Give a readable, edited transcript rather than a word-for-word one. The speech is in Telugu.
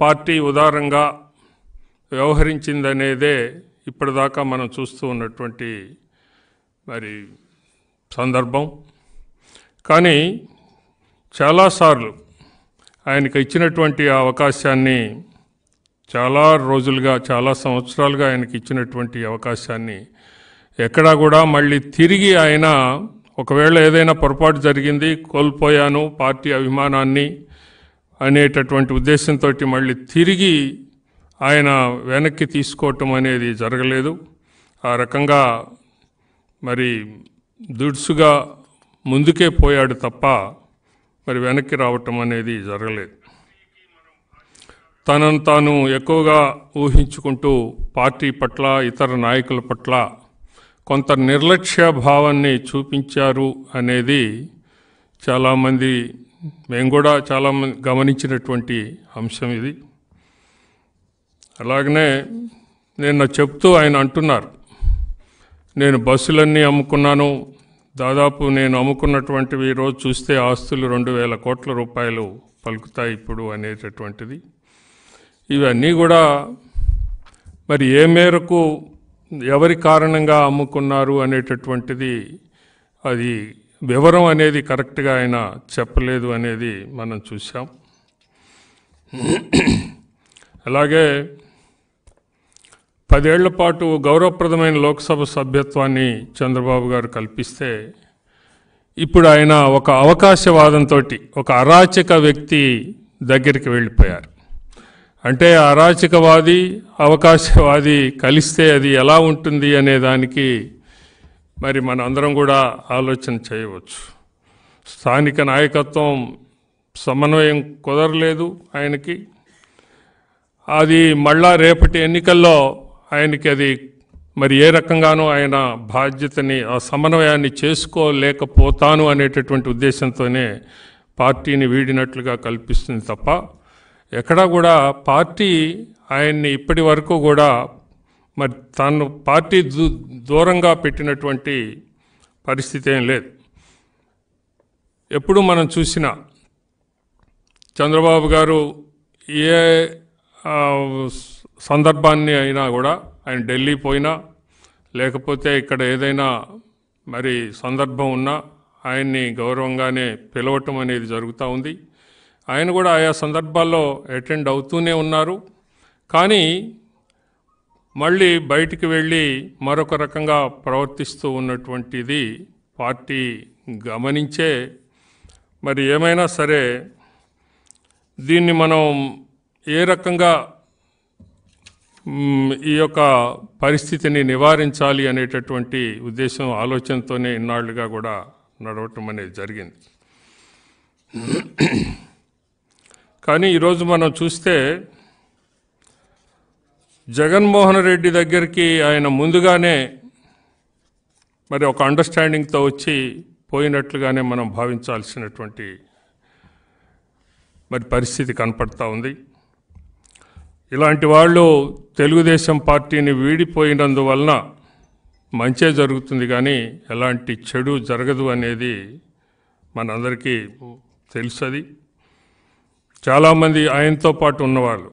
పార్టీ ఉదారంగా వ్యవహరించిందనేదే ఇప్పటిదాకా మనం చూస్తూ ఉన్నటువంటి మరి సందర్భం. కానీ చాలాసార్లు ఆయనకు ఇచ్చినటువంటి ఆ అవకాశాన్ని చాలా రోజులుగా చాలా సంవత్సరాలుగా ఆయనకి ఇచ్చినటువంటి అవకాశాన్ని ఎక్కడా కూడా మళ్ళీ తిరిగి ఆయన ఒకవేళ ఏదైనా పొరపాటు జరిగింది, కోల్పోయాను పార్టీ అభిమానాన్ని అనేటటువంటి ఉద్దేశంతో మళ్ళీ తిరిగి ఆయన వెనక్కి తీసుకోవటం అనేది జరగలేదు. ఆ రకంగా మరి దుడుసుగా ముందుకే పోయాడు తప్ప మరి వెనక్కి రావటం అనేది జరగలేదు. తనను తాను ఎక్కువగా ఊహించుకుంటూ పార్టీ పట్ల ఇతర నాయకుల పట్ల కొంత నిర్లక్ష్య భావాన్ని చూపించారు అనేది చాలామంది, మేము కూడా చాలామంది గమనించినటువంటి అంశం ఇది. అలాగనే నిన్న చెప్తూ ఆయన అంటున్నారు, నేను బస్సులన్నీ అమ్ముకున్నాను, దాదాపు నేను అమ్ముకున్నటువంటివి రోజు చూస్తే ఆస్తులు 2,000 కోట్ల రూపాయలు పలుకుతాయి ఇప్పుడు అనేటటువంటిది. ఇవన్నీ కూడా మరి ఏ మేరకు ఎవరి కారణంగా అమ్ముకున్నారు అనేటటువంటిది అది వివరం అనేది కరెక్ట్గా ఆయన చెప్పలేదు అనేది మనం చూసాం. అలాగే 10 ఏళ్ల పాటు గౌరవప్రదమైన లోక్సభ సభ్యత్వాన్ని చంద్రబాబు గారు కల్పిస్తే ఇప్పుడు ఆయన ఒక అవకాశవాదంతో ఒక అరాచక వ్యక్తి దగ్గరికి వెళ్ళిపోయారు. అంటే అరాచకవాది అవకాశవాది కలిస్తే అది ఎలా ఉంటుంది అనే దానికి మరి మన అందరం కూడా ఆలోచన చేయవచ్చు. స్థానిక నాయకత్వం సమన్వయం కుదరలేదు ఆయనకి. అది మళ్ళా రేపటి ఎన్నికల్లో ఆయనకి అది మరి ఏ రకంగానూ ఆయన బాధ్యతని ఆ సమన్వయాన్ని చేసుకోలేకపోతాను అనేటటువంటి ఉద్దేశంతోనే పార్టీని వీడినట్లుగా కల్పిస్తుంది తప్ప ఎక్కడా కూడా పార్టీ ఆయన్ని ఇప్పటి వరకు కూడా మరి తను పార్టీ దూరంగా పెట్టినటువంటి పరిస్థితి ఏం లేదు. ఎప్పుడు మనం చూసినా చంద్రబాబు గారు ఏ సందర్భాన్ని అయినా కూడా ఆయన ఢిల్లీ పోయినా లేకపోతే ఇక్కడ ఏదైనా మరి సందర్భం ఉన్నా ఆయన్ని గౌరవంగానే పిలవటం అనేది జరుగుతూ ఉంది. ఆయన కూడా ఆయా సందర్భాల్లో అటెండ్ అవుతూనే ఉన్నారు. కానీ మళ్ళీ బయటికి వెళ్ళి మరొక రకంగా ప్రవర్తిస్తూ ఉన్నటువంటిది పార్టీ గమనించే మరి ఏమైనా సరే దీన్ని మనం ఏ రకంగా ఈ యొక్క పరిస్థితిని నివారించాలి అనేటటువంటి ఉద్దేశం ఆలోచనతోనే ఇన్నాళ్లుగా కూడా నడవటం అనేది జరిగింది. కానీ ఈరోజు మనం చూస్తే జగన్మోహన్ రెడ్డి దగ్గరికి ఆయన ముందుగానే మరి ఒక అండర్స్టాండింగ్తో వచ్చి పోయినట్లుగానే మనం భావించాల్సినటువంటి మరి పరిస్థితి కనపడతా ఉంది. ఇలాంటి వాళ్ళు తెలుగుదేశం పార్టీని వీడిపోయినందువలన మంచే జరుగుతుంది కానీ ఎలాంటి చెడు జరగదు అనేది మనందరికీ తెలుసది. చాలామంది ఆయనతో పాటు ఉన్నవాళ్ళు